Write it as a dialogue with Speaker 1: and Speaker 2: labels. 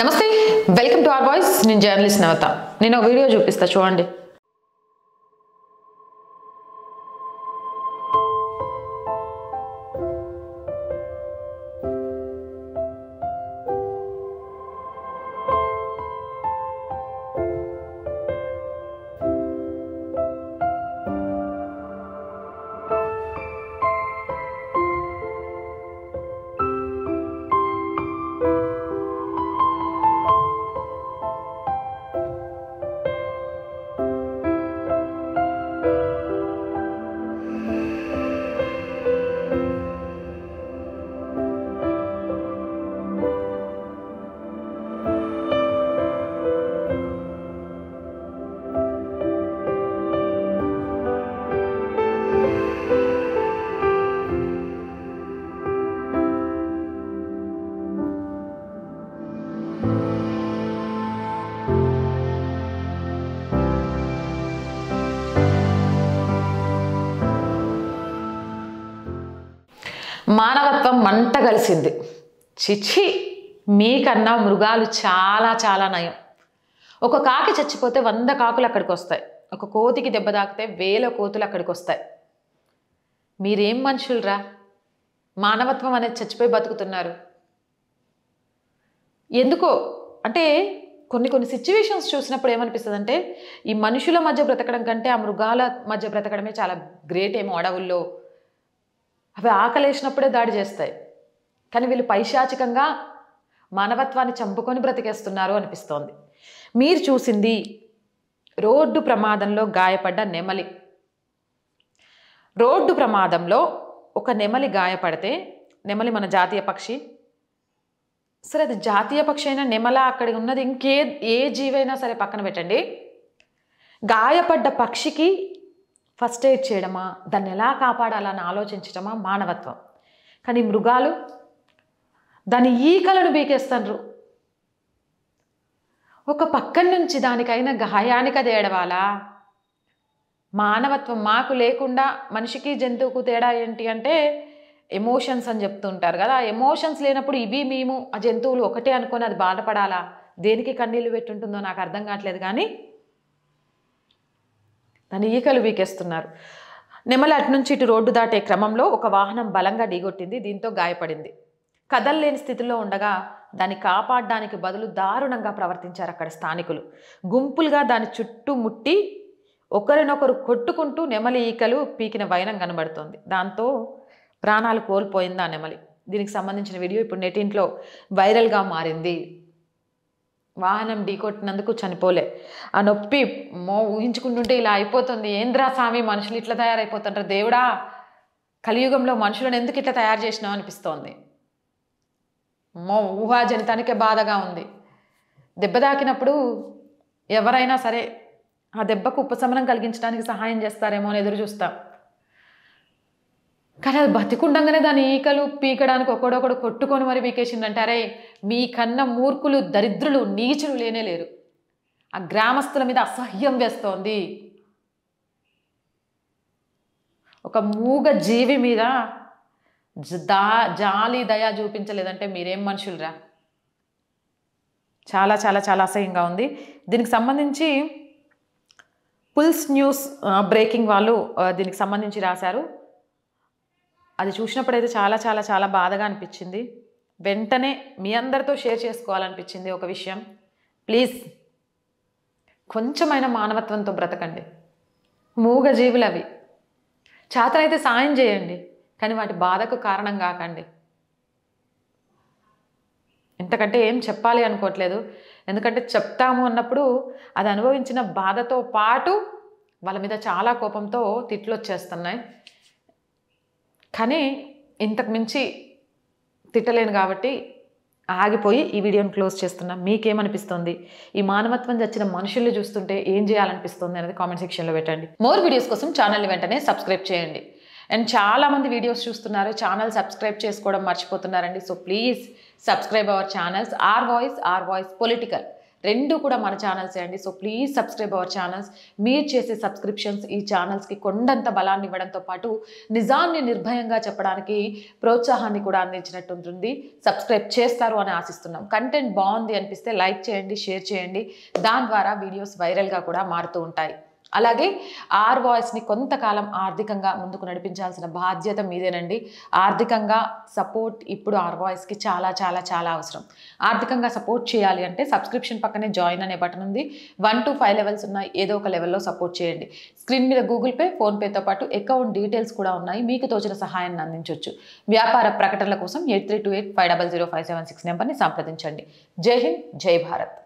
Speaker 1: నమస్తే, welcome to our voice. నేను journalist నవత. నేను ఒక వీడియో చూపిస్తా, చూడండి. మానవత్వం మంట కలిసింది. చిచి, మీకన్నా మృగాలు చాలా చాలా నయం. ఒక కాకి చచ్చిపోతే 100 కాకులు అక్కడికి వస్తాయి. ఒక కోతికి దెబ్బ తాకితే 1000 కోతులు అక్కడికి వస్తాయి. మీరేం మనుషులరా? మానవత్వం అనేది చచ్చిపోయి బతుకుతున్నారు. ఎందుకో అంటే కొన్ని సిచ్యువేషన్స్ చూసినప్పుడు ఏమనిపిస్తుంది అంటే, ఈ మనుషుల మధ్య బ్రతకడం కంటే ఆ మృగాల మధ్య బ్రతకడమే చాలా గ్రేట్ ఏమో. అడవుల్లో అవి ఆకలేసినప్పుడే దాడి చేస్తాయి, కానీ వీళ్ళు పైశాచికంగా మానవత్వాన్ని చంపుకొని బ్రతికేస్తున్నారు అనిపిస్తోంది. మీరు చూసింది రోడ్డు ప్రమాదంలో గాయపడ్డ నెమలి. రోడ్డు ప్రమాదంలో ఒక నెమలి గాయపడితే, నెమలి మన జాతీయ పక్షి. సరే, అది జాతీయ పక్షి అయినా నెమల అక్కడ ఉన్నది ఏ జీవైనా సరే పక్కన పెట్టండి. గాయపడ్డ పక్షికి ఫస్ట్ ఎయిడ్ చేయడమా, దాన్ని ఎలా కాపాడాలని ఆలోచించడమా మానవత్వం. కానీ మృగాలు దాని ఈకలను బీకేస్తారు. ఒక పక్కన నుంచి దానికైనా గాయానికి అది ఏడవాలా? మానవత్వం మాకు లేకుండా మనిషికి జంతువుకు తేడా ఏంటి అంటే ఎమోషన్స్ అని చెప్తుంటారు కదా. ఎమోషన్స్ లేనప్పుడు ఇవి మేము ఆ జంతువులు ఒకటే అనుకొని అది బాధపడాలా? దేనికి కన్నీళ్ళు పెట్టుంటుందో నాకు అర్థం కావట్లేదు. కానీ దాని ఈకలు వీకేస్తున్నారు. నెమలి అటు నుంచి ఇటు రోడ్డు దాటే క్రమంలో ఒక వాహనం బలంగా ఢీగొట్టింది. దీంతో గాయపడింది. కదల్లేని స్థితిలో ఉండగా దాన్ని కాపాడడానికి బదులు దారుణంగా ప్రవర్తించారు అక్కడ స్థానికులు. గుంపులుగా దాని చుట్టూ ముట్టి ఒకరినొకరు కొట్టుకుంటూ నెమలి ఈకలు పీకిన వైనం కనబడుతోంది. దాంతో ప్రాణాలు కోల్పోయింది ఆ నెమలి. దీనికి సంబంధించిన వీడియో ఇప్పుడు నెటింట్లో వైరల్గా మారింది. వాహనం ఢీకొట్టినందుకు చనిపోలే. ఆ నొప్పి ఊహించుకుంటుంటే ఇలా అయిపోతుంది. ఏంద్రా స్వామి, మనుషులు ఇట్లా తయారైపోతుంటారు. దేవుడా, కలియుగంలో మనుషులను ఎందుకు ఇట్లా తయారు చేసినావు అనిపిస్తోంది. ఊహాజనితానికే బాధగా ఉంది. దెబ్బ తాకినప్పుడు ఎవరైనా సరే ఆ దెబ్బకు ఉపశమనం కలిగించడానికి సహాయం చేస్తారేమో అని ఎదురు చూస్తాం. కానీ అది బతికుండగానే దాని ఈకలు పీకడానికి ఒకడొకడు కొట్టుకొని మరి పీకేసిందంటారే. మీ కన్నా మూర్ఖులు, దరిద్రులు, నీచులు లేనే లేరు. ఆ గ్రామస్తుల మీద అసహ్యం వేస్తోంది. ఒక మూగ జీవి మీద జాలి దయ చూపించలేదంటే మీరేం మనుషులరా? చాలా చాలా చాలా అసహ్యంగా ఉంది. దీనికి సంబంధించి పుల్స్ న్యూస్ బ్రేకింగ్ వాళ్ళు దీనికి సంబంధించి రాశారు. అది చూసినప్పుడైతే చాలా చాలా చాలా బాధగా అనిపించింది. వెంటనే మీ అందరితో షేర్ చేసుకోవాలనిపించింది ఒక విషయం. ప్లీజ్ కొంచెమైనా మానవత్వంతో బ్రతకండి. మూగ జీవులు అవి. చేతనైతే సాయం చేయండి, కానీ వాటి బాధకు కారణం కాకండి. ఇంతకంటే ఏం చెప్పాలి అనుకోవట్లేదు. ఎందుకంటే చెప్తాము అన్నప్పుడు అది అనుభవించిన బాధతో పాటు వాళ్ళ మీద చాలా కోపంతో తిట్లు వచ్చేస్తున్నాయి. కానీ ఇంతకు మించి తిట్టలేను కాబట్టి ఆగిపోయి ఈ వీడియోని క్లోజ్ చేస్తున్నా. మీకేమనిపిస్తుంది? ఈ మానవత్వం చచ్చిన మనుషుల్ని చూస్తుంటే ఏం చేయాలనిపిస్తుంది అనేది కామెంట్ సెక్షన్లో పెట్టండి. మోర్ వీడియోస్ కోసం ఛానల్ని వెంటనే సబ్స్క్రైబ్ చేయండి. అండ్ చాలామంది వీడియోస్ చూస్తున్నారు, ఛానల్ సబ్స్క్రైబ్ చేసుకోవడం మర్చిపోతున్నారండి. So please subscribe our channels. Or voice political. రెండు కూడా మన ఛానల్సే అండి. So please subscribe our channels. మీరు చేసే సబ్స్క్రిప్షన్స్ ఈ ఛానల్స్కి కొండంత బలాన్ని ఇవ్వడంతో పాటు నిజాన్ని నిర్భయంగా చెప్పడానికి ప్రోత్సాహాన్ని కూడా అందించినట్టు ఉంటుంది. సబ్స్క్రైబ్ చేస్తారు అని ఆశిస్తున్నాం. కంటెంట్ బాగుంది అనిపిస్తే లైక్ చేయండి, షేర్ చేయండి. దాని ద్వారా వీడియోస్ వైరల్గా కూడా మారుతూ ఉంటాయి. అలాగే ఆర్ వాయిస్ని కొంతకాలం ఆర్థికంగా ముందుకు నడిపించాల్సిన బాధ్యత మీదేనండి. ఆర్థికంగా సపోర్ట్ ఇప్పుడు ఆర్ వాయిస్కి చాలా చాలా చాలా అవసరం. ఆర్థికంగా సపోర్ట్ చేయాలి అంటే సబ్స్క్రిప్షన్ పక్కనే జాయిన్ అనే బటన్ ఉంది. 1 to 5 లెవెల్స్ ఉన్నాయి. ఏదో ఒక లెవెల్లో సపోర్ట్ చేయండి. స్క్రీన్ మీద గూగుల్ పే, ఫోన్పేతో పాటు అకౌంట్ డీటెయిల్స్ కూడా ఉన్నాయి. మీకు తోచిన సహాయాన్ని అందించవచ్చు. వ్యాపార ప్రకటనల కోసం 8328500576 నెంబర్ని సంప్రదించండి. జై హింద్, జై భారత్.